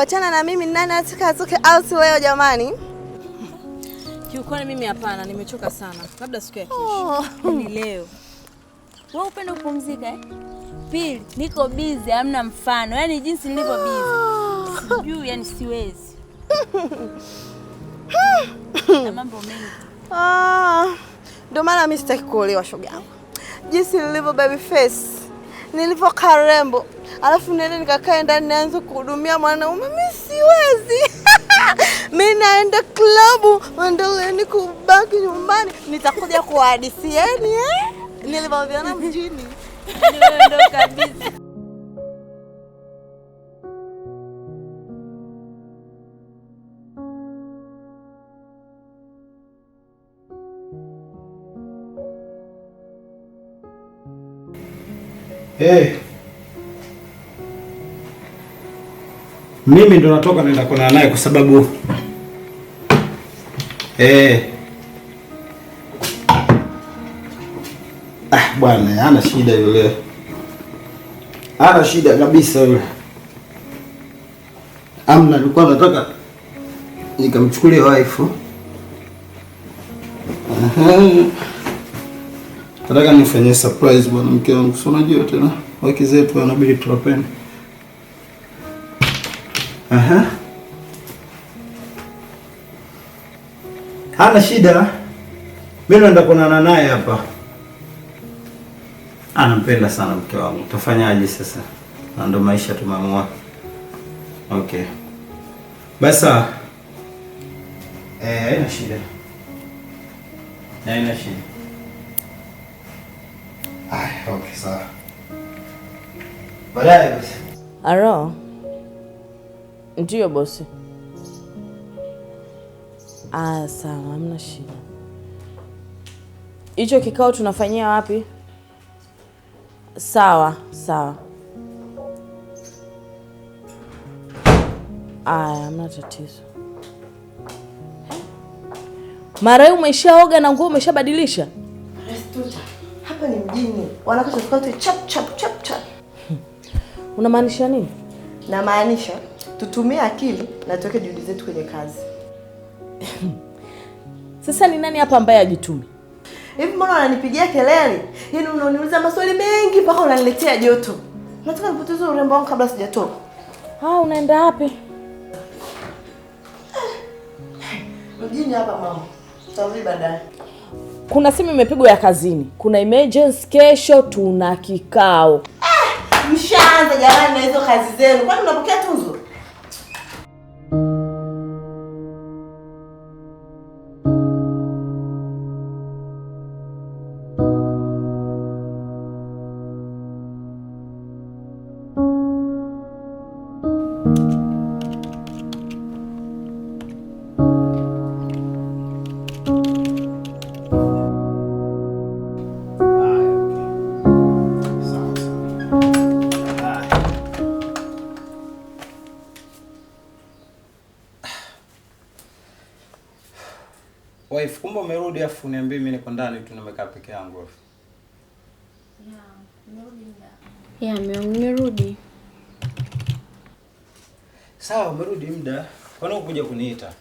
kuachana na mimi, nani ataka atoke out leo jamani? Kiukweli mimi hapana, nimechoka sana. Labda siku ya kesho. Ni leo. Wewe upende kupumzika eh? Pili, niko busy hamna mfano. Yaani jinsi nilivyo busy. Sijui yani siwezi. Na mambo mengi. Ndio maana mimi sitaki kuolewa shoga yangu. Jinsi nilivyo baby face, nilivyo karembo, alafu niende nikakae ndani nianze kuhudumia mwanaume, mimi siwezi. Mimi naenda klabu, endeleeni kubaki nyumbani. Nitakuja kuhadithieni nilivyoviona mjini. Ndio kabisa. Mimi ndo natoka naenda kuonana naye kwa sababu bwana hana shida yule. Hana shida kabisa yule. Amna, nilikuwa nataka nikamchukulie wife. Nataka nifanye surprise bwana mke wangu. Si unajua tena wake zetu wanabidi tuwapende. Hana shida. Mimi naenda kuonana naye hapa. Anampenda sana mke wangu. Utafanyaje sasa? Na ndo maisha tumeamua. Okay. Basi haina shida. Haina shida. Okay, sawa. Baadaye basi. Aro. Ndiyo bosi. Sawa, hamna shida. Hicho kikao tunafanyia wapi? Sawa. Hamna tatizo. Mara umeshaoga na nguo umeshabadilisha? Restuta. Hapa ni mjini. Wanakata tukate chap. Unamaanisha nini? Na maanisha tutumie akili na tuweke juhudi zetu kwenye kazi. Sasa ni nani hapa ambaye ajitume? Hivi mbona unanipigia kelele? Yaani unaniuliza maswali mengi mpaka unaniletea joto. Nataka nipoteze urembo wangu kabla sijatoka. Unaenda wapi? Mjini hapa mama. Tutarudi baadaye. Kuna simu imepigwa ya kazini. Kuna emergency kesho tuna kikao. Mshaanza jamani na hizo kazi zenu. Kwani unapokea tuzo? Wife, kumbe umerudi afu niambie mimi niko ndani tu nimekaa peke yangu. Nimerudi. Sawa, umerudi muda. Kwani ukuja kuniita?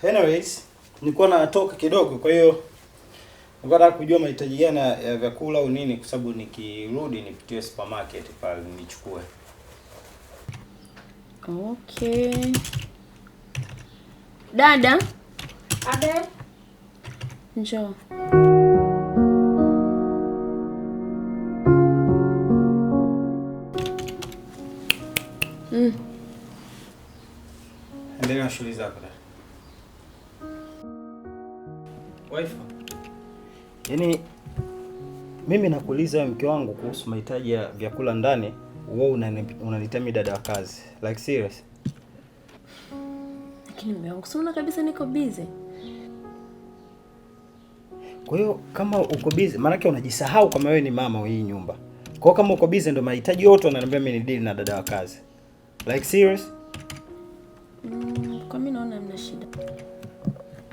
Anyways, nilikuwa natoka kidogo, kwa hiyo nataka kujua mahitaji gani ya vyakula au nini, kwa sababu nikirudi nipitie supermarket pale nichukue. Okay. Dada. Abe. Njoo. Endelea na shughuli zako dada. Wife. Yaani mimi nakuuliza mke wangu kuhusu mahitaji ya vyakula ndani, wewe unanitami dada wa kazi. Like serious? Lakini mume wangu, unaona kabisa niko busy. Kwa hiyo kama uko busy, maana yake unajisahau kama wewe ni mama wa hii nyumba. Kwa hiyo kama uko busy ndio mahitaji yote unaniambia mimi ni deal na dada wa kazi. Like serious? Kwa mimi naona hamna shida.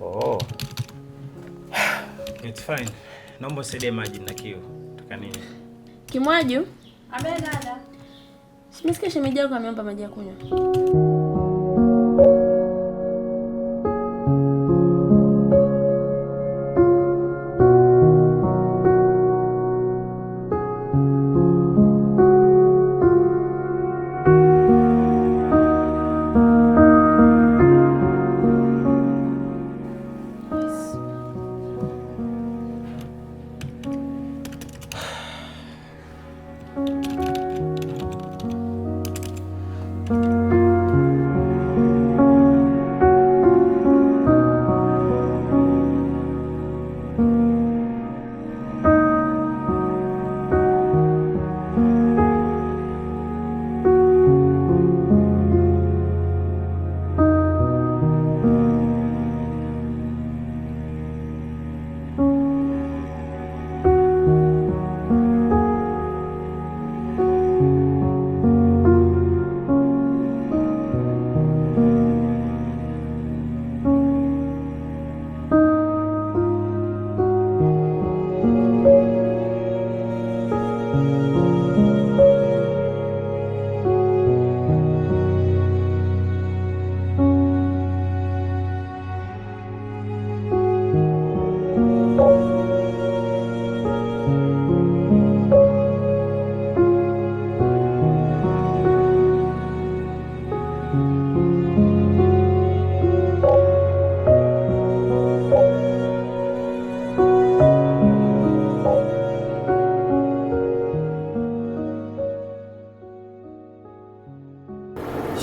Oh. It's fine. Naomba usaidie maji na kiu. Nataka nini? Kimwaju? Abe dada. Umesikia shemeji yako ameomba maji ya kunywa?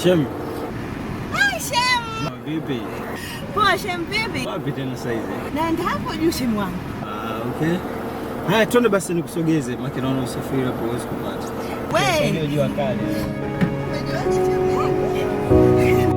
Shem. Hai Shem. Vipi? Poa Shem, vipi? Wapi tena sasa hivi? Naenda hapo juu Shem wangu. Okay. Haya, twende basi nikusogeze, maana naona usafiri hapo huwezi kupata. Wewe. Ndio jua kali. Umejuaje Shem?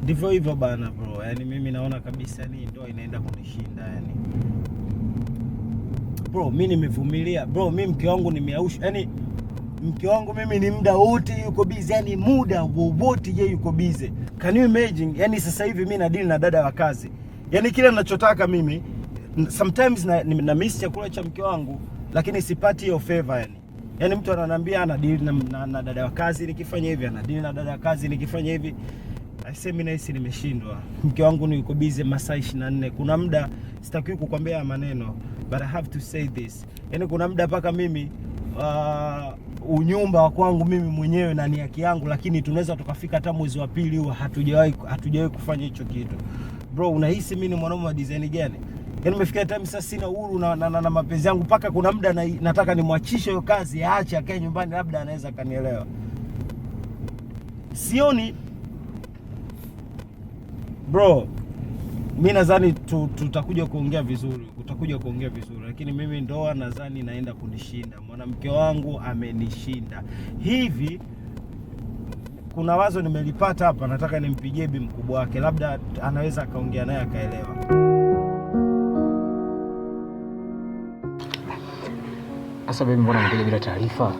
Ndivyo hivyo bana bro. Yaani mimi naona kabisa ni ndio inaenda kunishinda yani. Bro, mimi nimevumilia. Bro, mimi mke wangu nimeausha. Yaani mke wangu mimi ni muda wote yuko busy, yani muda wote yeye yuko busy. Can you imagine? Yani sasa hivi mimi na deal na dada wa kazi. Yani kile ninachotaka mimi sometimes na miss chakula cha mke wangu lakini sipati hiyo favor yani. Yaani mtu ananiambia ana deal na dada wa kazi nikifanya hivi, ana deal na dada wa kazi nikifanya hivi. Mimi nahisi nimeshindwa. Mke wangu ni yuko busy masaa 24. Kuna muda sitaki kukwambia maneno, but I have to say this. Yaani kuna muda paka mimi unyumba wa kwangu mimi mwenyewe na ni haki yangu, lakini tunaweza tukafika hata mwezi wa pili huwa hatujawahi kufanya hicho kitu. Bro, unahisi mimi ni mwanaume wa design gani? Yaani nimefikia time sasa sina uhuru na mapenzi yangu, paka kuna muda nataka nimwachishe hiyo kazi aache akae nyumbani, labda anaweza kanielewa. Sioni bro, mimi nadhani tutakuja kuongea vizuri, lakini mimi ndoa nadhani naenda kunishinda. Mwanamke wangu amenishinda. Hivi kuna wazo nimelipata hapa, nataka nimpigie bi mkubwa wake, labda anaweza akaongea naye akaelewa. Sasa baby, mbona unakuja bila taarifa?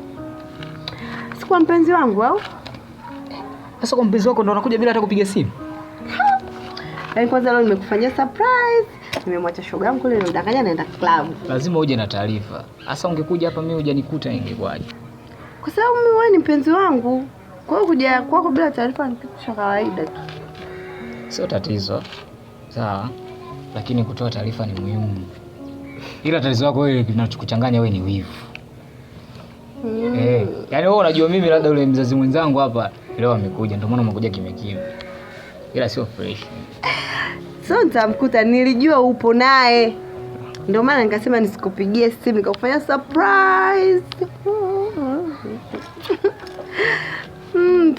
Si kwa mpenzi wangu au? Sasa kwa mpenzi wako ndo unakuja bila hata kupiga simu? Yaani kwanza leo nimekufanyia surprise. Nimemwacha shoga yangu kule nimdanganya naenda club. Lazima uje na taarifa. Sasa ungekuja hapa mimi hujanikuta ingekwaje? Kwa sababu mimi wewe ni mpenzi wangu. Kwa hiyo kuja kwako bila taarifa ni kitu cha kawaida tu. Sio tatizo. Sawa. Lakini kutoa taarifa ni muhimu. Ila tatizo lako wewe kinachokuchanganya wewe ni wivu. Yaani wewe unajua mimi labda yule mzazi mwenzangu hapa leo amekuja ndio maana umekuja kimya. Ila sio fresh. So nitamkuta, nilijua upo naye. Ndio maana nikasema nisikupigie simu nikakufanya surprise.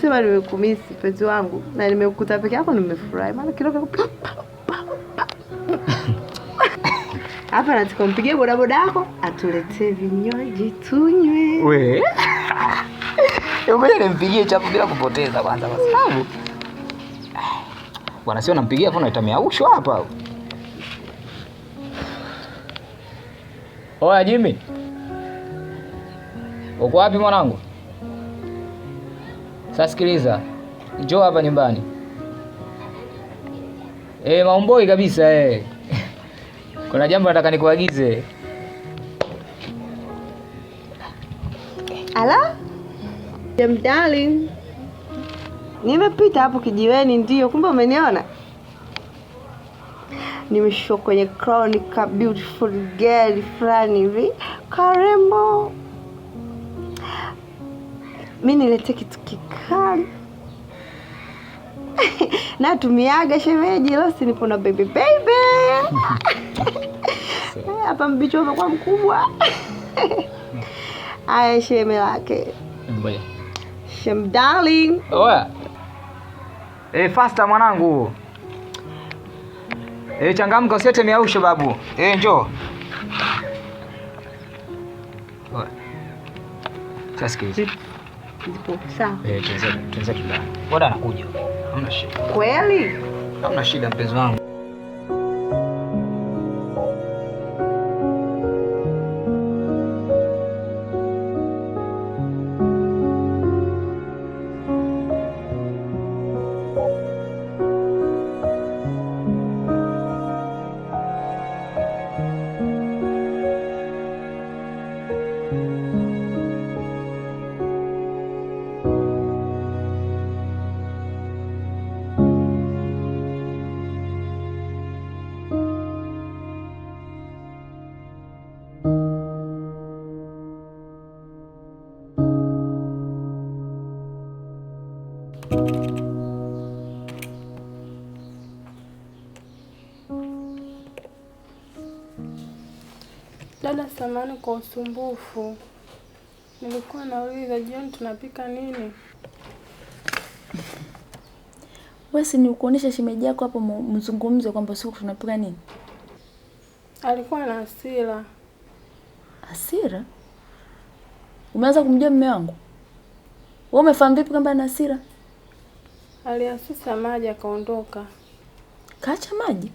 Sema nimekumisi mpenzi wangu na nimekukuta peke yako nimefurahi. Maana kidogo hapa nataka mpigie bodaboda yako atuletee vinywaji tunywe. Wewe Ngoja nimpigie chapu bila kupoteza kwanza kwa sababu bwana sio nampigia hapo naita miausho hapa. Oya Jimmy. Uko wapi mwanangu? Sasa sikiliza. Njoo hapa nyumbani. Maumboi kabisa Kuna jambo nataka nikuagize. Ala? Darling. Nimepita hapo kijiweni ndio, kumbe umeniona? Nimeshuka kwenye crown ka beautiful girl fulani hivi, karembo. Mimi nilete kitu kikali. Natumiaga shemeji, leo si nipo na baby. Hapa mbicho umekuwa mkubwa. Aya sheme lake. Ngoja. Shem darling. Oya. Faster mwanangu. Changamka usiete miausho babu. Njoo. Oya. Sasa sikiliza. Zipo sawa. Tunza ndani. Bora anakuja. Hamna shida. Kweli? Hamna shida mpenzi wangu. Dada, samahani kwa usumbufu. Nilikuwa nauliza jioni tunapika nini? Wewe si nikuonesha shemeji yako hapo mzungumze kwamba siku tunapika nini? Alikuwa na hasira. Hasira? Umeanza kumjua mume wangu? Wewe umefahamu vipi kwamba ana hasira? Aliasusa maji akaondoka. Kaacha maji?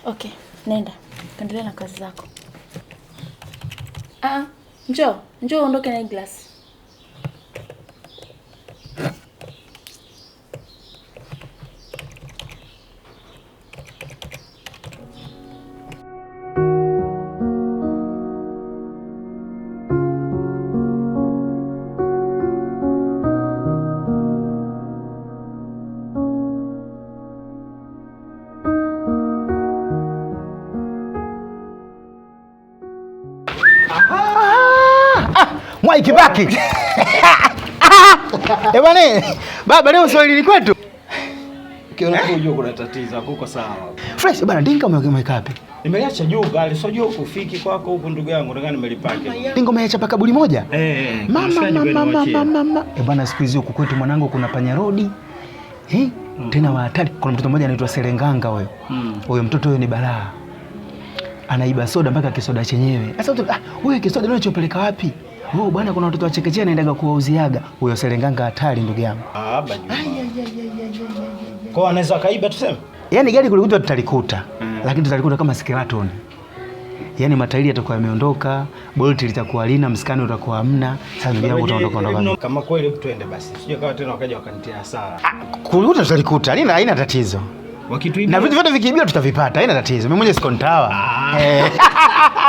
Okay, nenda. Kaendelea na kazi zako. Njoo uondoke na glass. Mwai Kibaki. Bwana, baba leo Swahili kwetu. Ukiona unajua kuna tatizo huko sawa. Fresh bwana, Dinga umeweka wapi? Nimeliacha juu gari, sio juu kufiki kwako huko ndugu yangu, nataka nimelipake. Dinga umeacha paka kaburi moja? Mama. Bwana siku hizi huko kwetu mwanangu kuna panya rodi. Tena wa hatari, kuna mtoto mmoja anaitwa Serenganga huyo. Huyo mtoto huyo ni balaa. Anaiba soda mpaka kisoda chenyewe. Sasa wewe kisoda leo unachopeleka wapi? Bwana kuna watoto wa chekechea naendaga kuwauziaga. Huyo Serenganga hatari ndugu yangu. Kwa anaweza kaiba tuseme? Yaani gari kulikuta tutalikuta. Lakini tutalikuta kama skeleton. Yaani matairi yatakuwa yameondoka, bolti litakuwa lina, mskani utakuwa hamna. Sasa ndugu yangu utaondoka. Kama kweli tuende basi. Sije kawa tena wakaja wakanitia hasara. Kulikuta tutalikuta. Haina tatizo. Wakituibia na vitu vyote vikiibia tutavipata. Haina tatizo. Mimi mwenyewe siko ntawa.